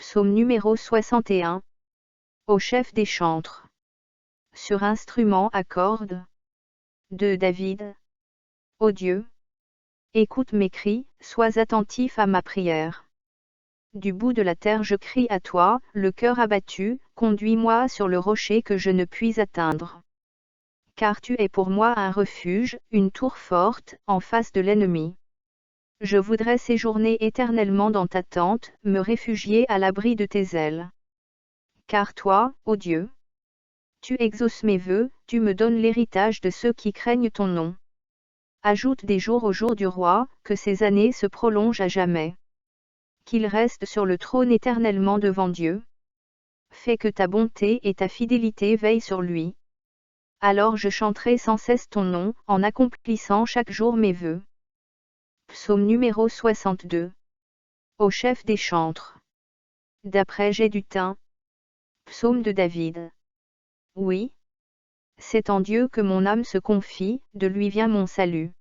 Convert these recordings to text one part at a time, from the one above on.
Psaume numéro 61. Au chef des chantres. Sur instrument à cordes. De David. Ô Dieu, écoute mes cris, sois attentif à ma prière. Du bout de la terre je crie à toi, le cœur abattu, conduis-moi sur le rocher que je ne puis atteindre. Car tu es pour moi un refuge, une tour forte, en face de l'ennemi. Je voudrais séjourner éternellement dans ta tente, me réfugier à l'abri de tes ailes. Car toi, ô Dieu, tu exauces mes vœux, tu me donnes l'héritage de ceux qui craignent ton nom. Ajoute des jours au jour du roi, que ses années se prolongent à jamais. Qu'il reste sur le trône éternellement devant Dieu. Fais que ta bonté et ta fidélité veillent sur lui. Alors je chanterai sans cesse ton nom, en accomplissant chaque jour mes vœux. Psaume numéro 62. Au chef des chantres. D'après Jeduthun. Psaume de David. Oui. C'est en Dieu que mon âme se confie, de lui vient mon salut.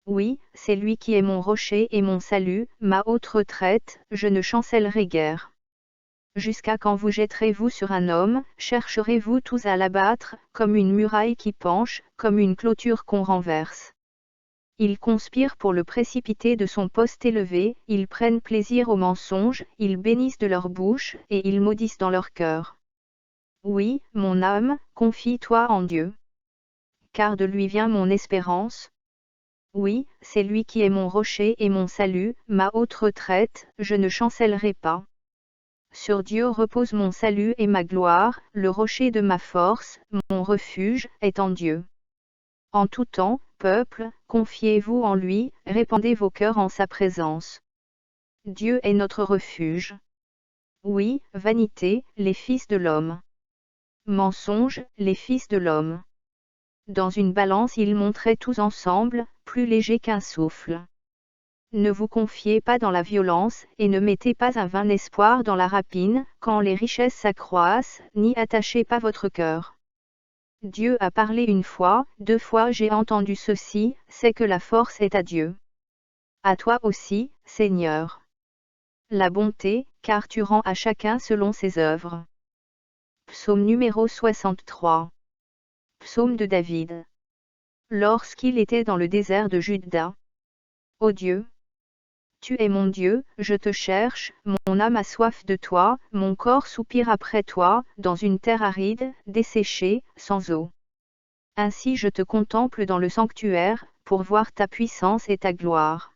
Oui, c'est lui qui est mon rocher et mon salut, ma haute retraite, je ne chancellerai guère. Jusqu'à quand vous jetterez-vous sur un homme, chercherez-vous tous à l'abattre, comme une muraille qui penche, comme une clôture qu'on renverse. Ils conspirent pour le précipiter de son poste élevé, ils prennent plaisir au mensonge, ils bénissent de leur bouche, et ils maudissent dans leur cœur. Oui, mon âme, confie-toi en Dieu. Car de lui vient mon espérance. Oui, c'est lui qui est mon rocher et mon salut, ma haute retraite, je ne chancellerai pas. Sur Dieu repose mon salut et ma gloire, le rocher de ma force, mon refuge, est en Dieu. En tout temps, peuple, confiez-vous en lui, répandez vos cœurs en sa présence. Dieu est notre refuge. Oui, vanité, les fils de l'homme. Mensonge, les fils de l'homme. Dans une balance ils monteraient tous ensemble, plus légers qu'un souffle. Ne vous confiez pas dans la violence, et ne mettez pas un vain espoir dans la rapine, quand les richesses s'accroissent, n'y attachez pas votre cœur. Dieu a parlé une fois, 2 fois j'ai entendu ceci, c'est que la force est à Dieu. À toi aussi, Seigneur. La bonté, car tu rends à chacun selon ses œuvres. Psaume numéro 63. Psaume de David. Lorsqu'il était dans le désert de Juda. Ô Dieu, tu es mon Dieu, je te cherche, mon âme a soif de toi, mon corps soupire après toi, dans une terre aride, desséchée, sans eau. Ainsi je te contemple dans le sanctuaire, pour voir ta puissance et ta gloire.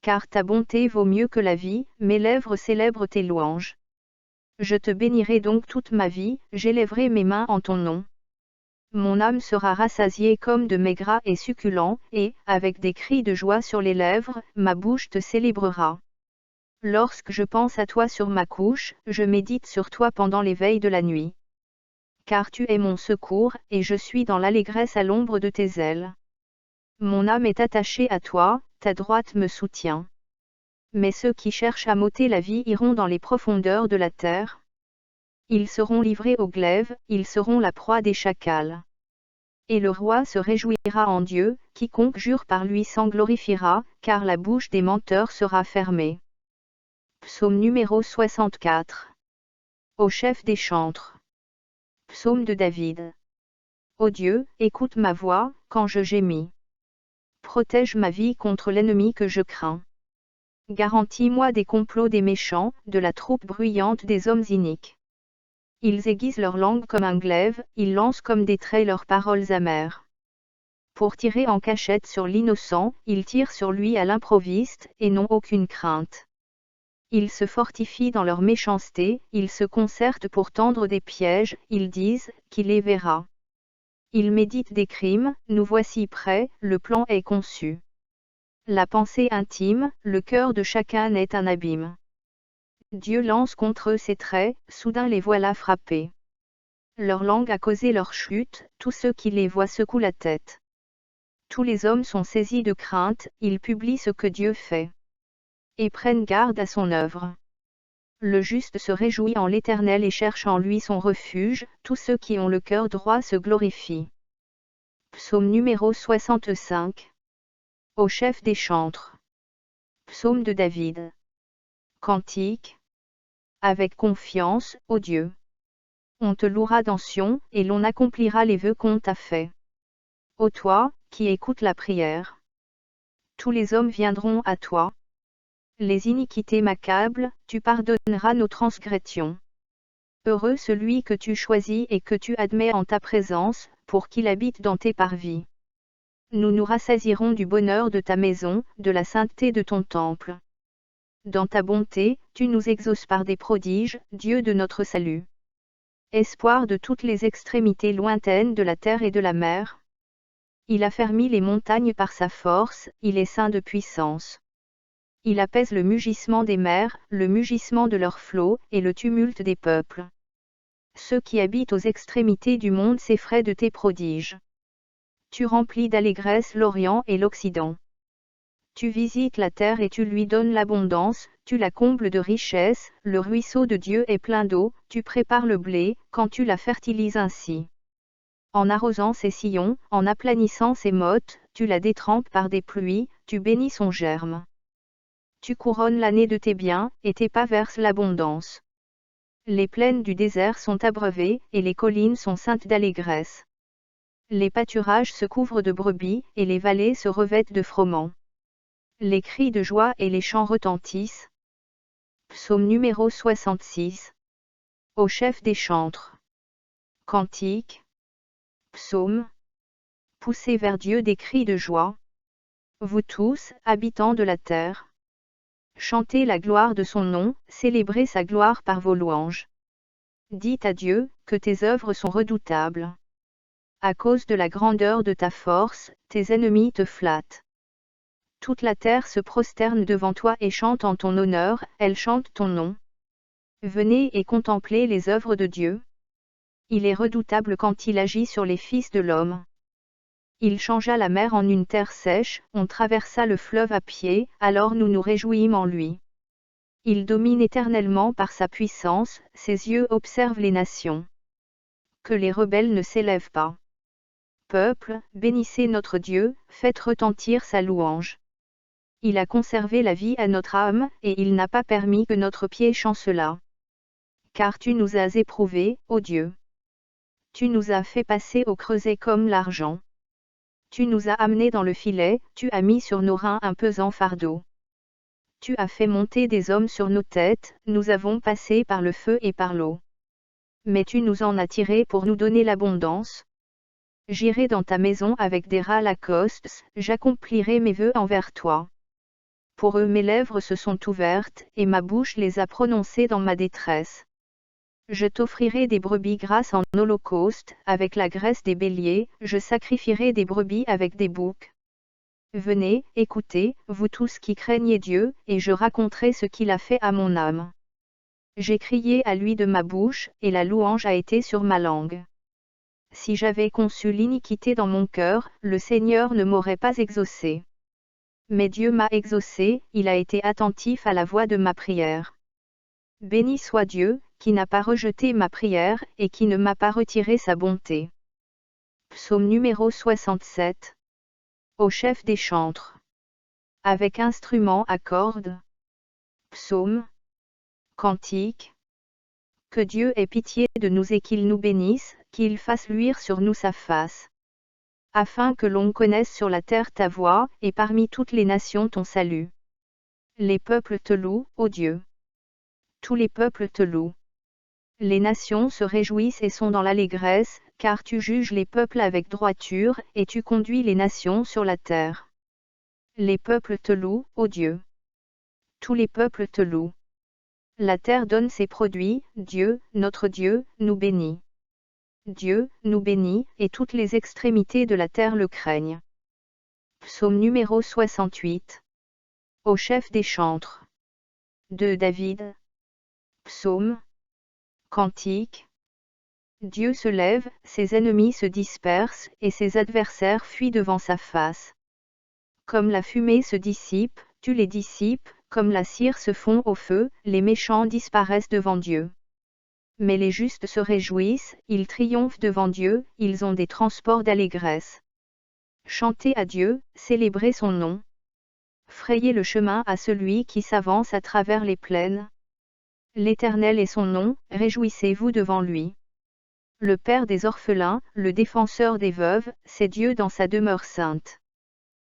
Car ta bonté vaut mieux que la vie, mes lèvres célèbrent tes louanges. Je te bénirai donc toute ma vie, j'élèverai mes mains en ton nom. Mon âme sera rassasiée comme de mets gras et succulents, et, avec des cris de joie sur les lèvres, ma bouche te célébrera. Lorsque je pense à toi sur ma couche, je médite sur toi pendant les veilles de la nuit. Car tu es mon secours, et je suis dans l'allégresse à l'ombre de tes ailes. Mon âme est attachée à toi, ta droite me soutient. Mais ceux qui cherchent à m'ôter la vie iront dans les profondeurs de la terre. Ils seront livrés au glaive, ils seront la proie des chacals. Et le roi se réjouira en Dieu, quiconque jure par lui s'en glorifiera, car la bouche des menteurs sera fermée. Psaume numéro 64. Au chef des chantres. Psaume de David. Ô Dieu, écoute ma voix, quand je gémis. Protège ma vie contre l'ennemi que je crains. Garantis-moi des complots des méchants, de la troupe bruyante des hommes iniques. Ils aiguisent leur langue comme un glaive, ils lancent comme des traits leurs paroles amères. Pour tirer en cachette sur l'innocent, ils tirent sur lui à l'improviste, et n'ont aucune crainte. Ils se fortifient dans leur méchanceté, ils se concertent pour tendre des pièges, ils disent, qui les verra. Ils méditent des crimes, nous voici prêts, le plan est conçu. La pensée intime, le cœur de chacun est un abîme. Dieu lance contre eux ses traits, soudain les voilà frappés. Leur langue a causé leur chute, tous ceux qui les voient secouent la tête. Tous les hommes sont saisis de crainte, ils publient ce que Dieu fait. Et prennent garde à son œuvre. Le juste se réjouit en l'Éternel et cherche en lui son refuge, tous ceux qui ont le cœur droit se glorifient. Psaume numéro 65. Au chef des chantres. Psaume de David. Cantique. avec confiance, ô Dieu. On te louera dans Sion, et l'on accomplira les vœux qu'on t'a faits. Ô toi, qui écoutes la prière. Tous les hommes viendront à toi. Les iniquités m'accablent, tu pardonneras nos transgressions. Heureux celui que tu choisis et que tu admets en ta présence, pour qu'il habite dans tes parvis. Nous nous rassasierons du bonheur de ta maison, de la sainteté de ton temple. Dans ta bonté, tu nous exauces par des prodiges, Dieu de notre salut. Espoir de toutes les extrémités lointaines de la terre et de la mer. Il affermit les montagnes par sa force, il est saint de puissance. Il apaise le mugissement des mers, le mugissement de leurs flots, et le tumulte des peuples. Ceux qui habitent aux extrémités du monde s'effraient de tes prodiges. Tu remplis d'allégresse l'Orient et l'Occident. Tu visites la terre et tu lui donnes l'abondance, tu la combles de richesses, le ruisseau de Dieu est plein d'eau, tu prépares le blé, quand tu la fertilises ainsi. En arrosant ses sillons, en aplanissant ses mottes, tu la détrempes par des pluies, tu bénis son germe. Tu couronnes l'année de tes biens, et tes pas versent l'abondance. Les plaines du désert sont abreuvées, et les collines sont ceintes d'allégresse. Les pâturages se couvrent de brebis, et les vallées se revêtent de froment. Les cris de joie et les chants retentissent. Psaume numéro 66. Au chef des chantres. Cantique. Psaume. Poussez vers Dieu des cris de joie. Vous tous, habitants de la terre. Chantez la gloire de son nom, célébrez sa gloire par vos louanges. Dites à Dieu, que tes œuvres sont redoutables. À cause de la grandeur de ta force, tes ennemis te flattent. Toute la terre se prosterne devant toi et chante en ton honneur, elle chante ton nom. Venez et contemplez les œuvres de Dieu. Il est redoutable quand il agit sur les fils de l'homme. Il changea la mer en une terre sèche, on traversa le fleuve à pied, alors nous nous réjouîmes en lui. Il domine éternellement par sa puissance, ses yeux observent les nations. Que les rebelles ne s'élèvent pas. Peuple, bénissez notre Dieu, faites retentir sa louange. Il a conservé la vie à notre âme, et il n'a pas permis que notre pied chancelât. Car tu nous as éprouvés, ô Dieu. Tu nous as fait passer au creuset comme l'argent. Tu nous as amenés dans le filet, tu as mis sur nos reins un pesant fardeau. Tu as fait monter des hommes sur nos têtes, nous avons passé par le feu et par l'eau. Mais tu nous en as tirés pour nous donner l'abondance. J'irai dans ta maison avec des râles accostes, j'accomplirai mes vœux envers toi. Pour eux mes lèvres se sont ouvertes, et ma bouche les a prononcées dans ma détresse. Je t'offrirai des brebis grasses en holocauste, avec la graisse des béliers, je sacrifierai des brebis avec des boucs. Venez, écoutez, vous tous qui craignez Dieu, et je raconterai ce qu'il a fait à mon âme. J'ai crié à lui de ma bouche, et la louange a été sur ma langue. Si j'avais conçu l'iniquité dans mon cœur, le Seigneur ne m'aurait pas exaucé. Mais Dieu m'a exaucé, il a été attentif à la voix de ma prière. Béni soit Dieu, qui n'a pas rejeté ma prière, et qui ne m'a pas retiré sa bonté. Psaume numéro 67. Au chef des chantres. Avec instrument à cordes. Psaume. Cantique. Que Dieu ait pitié de nous et qu'il nous bénisse, qu'il fasse luire sur nous sa face. Afin que l'on connaisse sur la terre ta voix, et parmi toutes les nations ton salut. Les peuples te louent, ô Dieu. Tous les peuples te louent. Les nations se réjouissent et sont dans l'allégresse, car tu juges les peuples avec droiture, et tu conduis les nations sur la terre. Les peuples te louent, ô Dieu. Tous les peuples te louent. La terre donne ses produits, Dieu, notre Dieu, nous bénit. Dieu, nous bénit, et toutes les extrémités de la terre le craignent. Psaume numéro 68. Au chef des chantres. De David. Psaume. Cantique. Dieu se lève, ses ennemis se dispersent, et ses adversaires fuient devant sa face. Comme la fumée se dissipe, tu les dissipes, comme la cire se fond au feu, les méchants disparaissent devant Dieu. Mais les justes se réjouissent, ils triomphent devant Dieu, ils ont des transports d'allégresse. Chantez à Dieu, célébrez son nom. Frayez le chemin à celui qui s'avance à travers les plaines. L'Éternel est son nom, réjouissez-vous devant lui. Le Père des orphelins, le défenseur des veuves, c'est Dieu dans sa demeure sainte.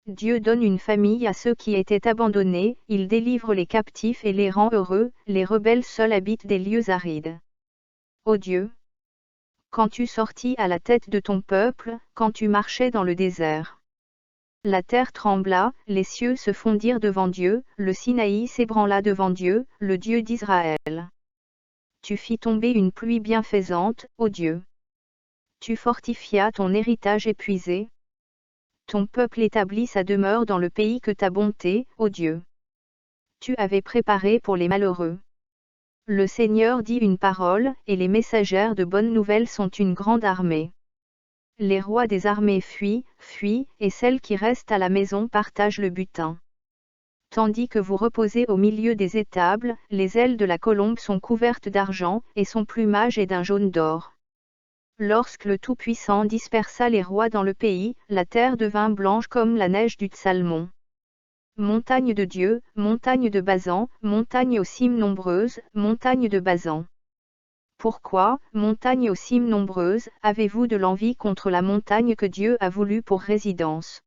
Dieu donne une famille à ceux qui étaient abandonnés, il délivre les captifs et les rend heureux, les rebelles seuls habitent des lieux arides. Ô Dieu! Quand tu sortis à la tête de ton peuple, quand tu marchais dans le désert. La terre trembla, les cieux se fondirent devant Dieu, le Sinaï s'ébranla devant Dieu, le Dieu d'Israël. Tu fis tomber une pluie bienfaisante, ô Dieu. Tu fortifias ton héritage épuisé. Ton peuple établit sa demeure dans le pays que ta bonté, ô Dieu. Tu avais préparé pour les malheureux. Le Seigneur dit une parole, et les messagères de bonnes nouvelles sont une grande armée. Les rois des armées fuient, et celles qui restent à la maison partagent le butin. Tandis que vous reposez au milieu des étables, les ailes de la colombe sont couvertes d'argent, et son plumage est d'un jaune d'or. Lorsque le Tout-Puissant dispersa les rois dans le pays, la terre devint blanche comme la neige du Salmon. Montagne de Dieu, montagne de Basan, montagne aux cimes nombreuses, montagne de Basan. Pourquoi, montagne aux cimes nombreuses, avez-vous de l'envie contre la montagne que Dieu a voulu pour résidence?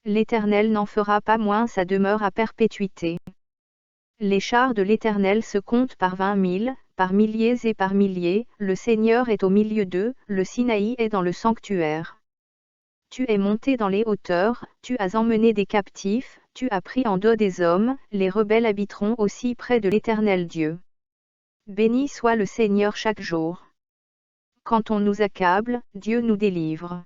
L'Éternel n'en fera pas moins sa demeure à perpétuité. Les chars de l'Éternel se comptent par 20 000, par milliers et par milliers, le Seigneur est au milieu d'eux, le Sinaï est dans le sanctuaire. Tu es monté dans les hauteurs, tu as emmené des captifs, tu as pris en dos des hommes, les rebelles habiteront aussi près de l'Éternel Dieu. Béni soit le Seigneur chaque jour. Quand on nous accable, Dieu nous délivre.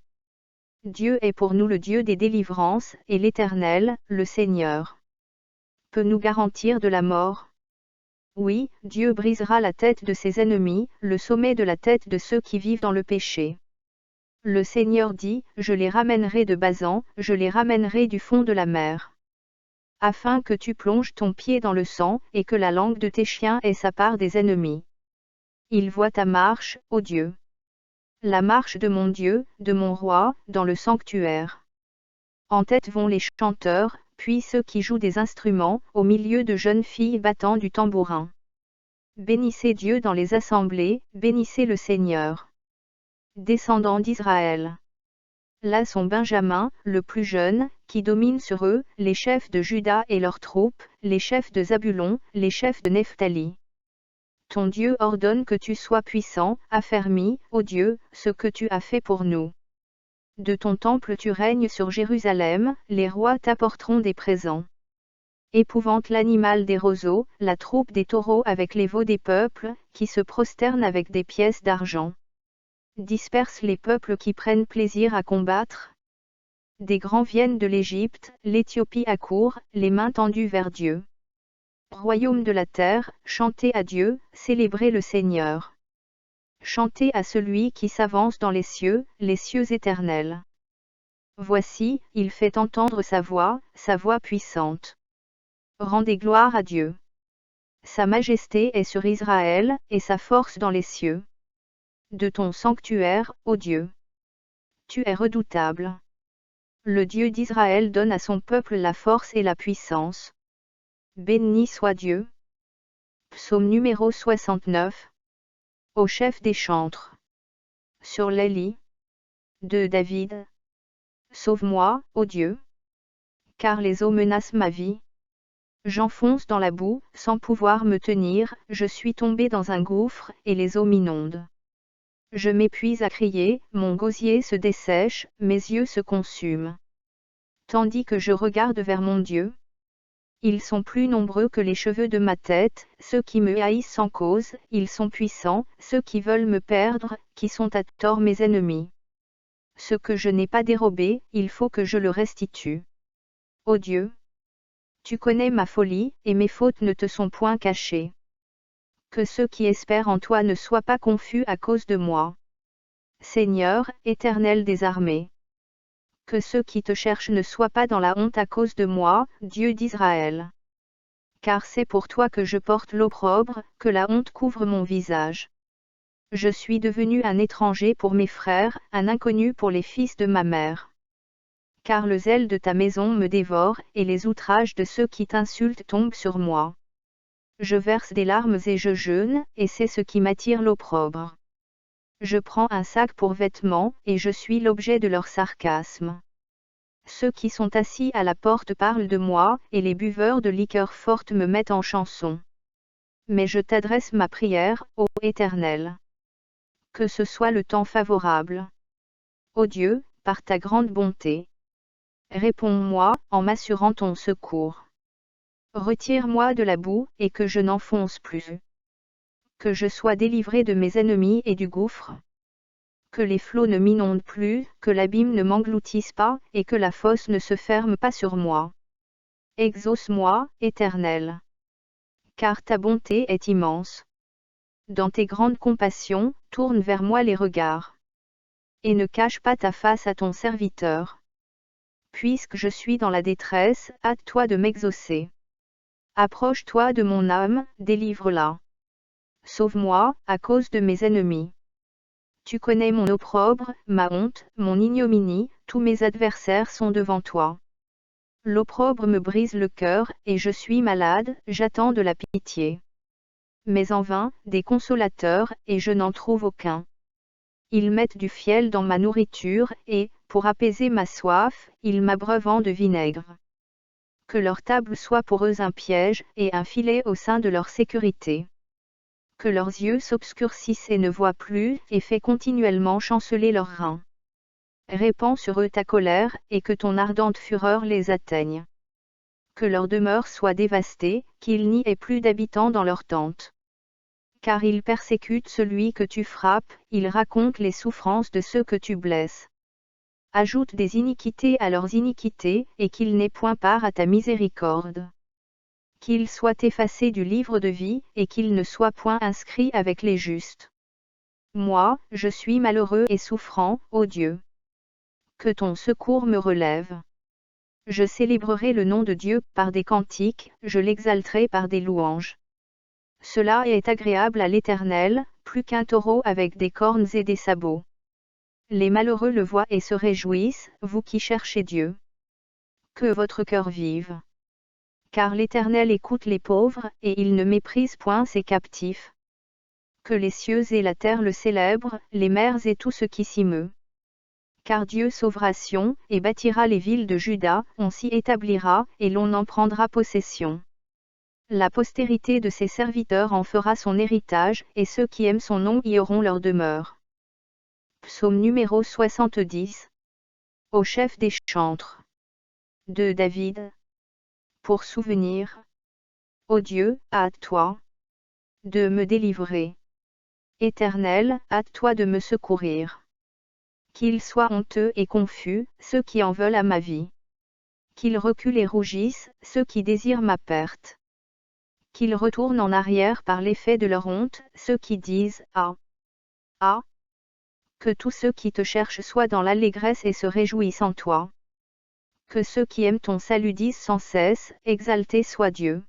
Dieu est pour nous le Dieu des délivrances, et l'Éternel, le Seigneur, peut nous garantir de la mort. Oui, Dieu brisera la tête de ses ennemis, le sommet de la tête de ceux qui vivent dans le péché. Le Seigneur dit, je les ramènerai de Basan, je les ramènerai du fond de la mer. Afin que tu plonges ton pied dans le sang, et que la langue de tes chiens ait sa part des ennemis. Ils voient ta marche, ô Dieu. La marche de mon Dieu, de mon roi, dans le sanctuaire. En tête vont les chanteurs, puis ceux qui jouent des instruments, au milieu de jeunes filles battant du tambourin. Bénissez Dieu dans les assemblées, bénissez le Seigneur. Descendants d'Israël. Là sont Benjamin, le plus jeune, qui domine sur eux, les chefs de Juda et leurs troupes, les chefs de Zabulon, les chefs de Nephtali. Ton Dieu ordonne que tu sois puissant, affermi, ô Dieu, ce que tu as fait pour nous. De ton temple tu règnes sur Jérusalem, les rois t'apporteront des présents. Épouvante l'animal des roseaux, la troupe des taureaux avec les veaux des peuples, qui se prosternent avec des pièces d'argent. Disperse les peuples qui prennent plaisir à combattre. Des grands viennent de l'Égypte, l'Éthiopie accourt, les mains tendues vers Dieu. Royaume de la terre, chantez à Dieu, célébrez le Seigneur. Chantez à celui qui s'avance dans les cieux éternels. Voici, il fait entendre sa voix puissante. Rendez gloire à Dieu. Sa majesté est sur Israël, et sa force dans les cieux. De ton sanctuaire, ô Dieu. Tu es redoutable. Le Dieu d'Israël donne à son peuple la force et la puissance. Béni soit Dieu. Psaume numéro 69. Au chef des chantres. Sur les lits. De David. Sauve-moi, ô Dieu. Car les eaux menacent ma vie. J'enfonce dans la boue, sans pouvoir me tenir, je suis tombé dans un gouffre, et les eaux m'inondent. Je m'épuise à crier, mon gosier se dessèche, mes yeux se consument. Tandis que je regarde vers mon Dieu. Ils sont plus nombreux que les cheveux de ma tête, ceux qui me haïssent sans cause, ils sont puissants, ceux qui veulent me perdre, qui sont à tort mes ennemis. Ce que je n'ai pas dérobé, il faut que je le restitue. Ô Dieu! Tu connais ma folie, et mes fautes ne te sont point cachées. Que ceux qui espèrent en toi ne soient pas confus à cause de moi. Seigneur, Éternel des armées. Que ceux qui te cherchent ne soient pas dans la honte à cause de moi, Dieu d'Israël. Car c'est pour toi que je porte l'opprobre, que la honte couvre mon visage. Je suis devenu un étranger pour mes frères, un inconnu pour les fils de ma mère. Car le zèle de ta maison me dévore, et les outrages de ceux qui t'insultent tombent sur moi. Je verse des larmes et je jeûne, et c'est ce qui m'attire l'opprobre. Je prends un sac pour vêtements, et je suis l'objet de leur sarcasme. Ceux qui sont assis à la porte parlent de moi, et les buveurs de liqueurs fortes me mettent en chanson. Mais je t'adresse ma prière, ô Éternel. Que ce soit le temps favorable. Ô Dieu, par ta grande bonté. Réponds-moi, en m'assurant ton secours. Retire-moi de la boue, et que je n'enfonce plus. Que je sois délivré de mes ennemis et du gouffre. Que les flots ne m'inondent plus, que l'abîme ne m'engloutisse pas, et que la fosse ne se ferme pas sur moi. Exauce-moi, Éternel. Car ta bonté est immense. Dans tes grandes compassions, tourne vers moi les regards. Et ne cache pas ta face à ton serviteur. Puisque je suis dans la détresse, hâte-toi de m'exaucer. Approche-toi de mon âme, délivre-la. Sauve-moi, à cause de mes ennemis. Tu connais mon opprobre, ma honte, mon ignominie, tous mes adversaires sont devant toi. L'opprobre me brise le cœur, et je suis malade, j'attends de la pitié. Mais en vain, des consolateurs, et je n'en trouve aucun. Ils mettent du fiel dans ma nourriture, et, pour apaiser ma soif, ils m'abreuvent de vinaigre. Que leur table soit pour eux un piège, et un filet au sein de leur sécurité. Que leurs yeux s'obscurcissent et ne voient plus, et fais continuellement chanceler leurs reins. Répands sur eux ta colère, et que ton ardente fureur les atteigne. Que leur demeure soit dévastée, qu'il n'y ait plus d'habitants dans leurs tentes. Car ils persécutent celui que tu frappes, ils racontent les souffrances de ceux que tu blesses. Ajoute des iniquités à leurs iniquités, et qu'ils n'aient point part à ta miséricorde. Qu'ils soient effacés du livre de vie, et qu'ils ne soient point inscrits avec les justes. Moi, je suis malheureux et souffrant, ô Dieu. Que ton secours me relève. Je célébrerai le nom de Dieu par des cantiques, je l'exalterai par des louanges. Cela est agréable à l'Éternel, plus qu'un taureau avec des cornes et des sabots. Les malheureux le voient et se réjouissent, vous qui cherchez Dieu. Que votre cœur vive. Car l'Éternel écoute les pauvres, et il ne méprise point ses captifs. Que les cieux et la terre le célèbrent, les mers et tout ce qui s'y meut. Car Dieu sauvera Sion, et bâtira les villes de Juda, on s'y établira, et l'on en prendra possession. La postérité de ses serviteurs en fera son héritage, et ceux qui aiment son nom y auront leur demeure. Psaume numéro 70. Au chef des chantres. De David. Pour souvenir. Ô Dieu, hâte-toi de me délivrer. Éternel, hâte-toi de me secourir. Qu'ils soient honteux et confus, ceux qui en veulent à ma vie. Qu'ils reculent et rougissent, ceux qui désirent ma perte. Qu'ils retournent en arrière par l'effet de leur honte, ceux qui disent « Ah! Ah !» Que tous ceux qui te cherchent soient dans l'allégresse et se réjouissent en toi. Que ceux qui aiment ton salut disent sans cesse « Exalté soit Dieu !»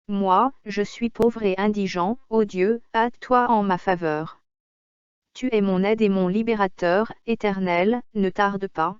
Moi, je suis pauvre et indigent, ô Dieu, hâte-toi en ma faveur. Tu es mon aide et mon libérateur, Éternel, ne tarde pas.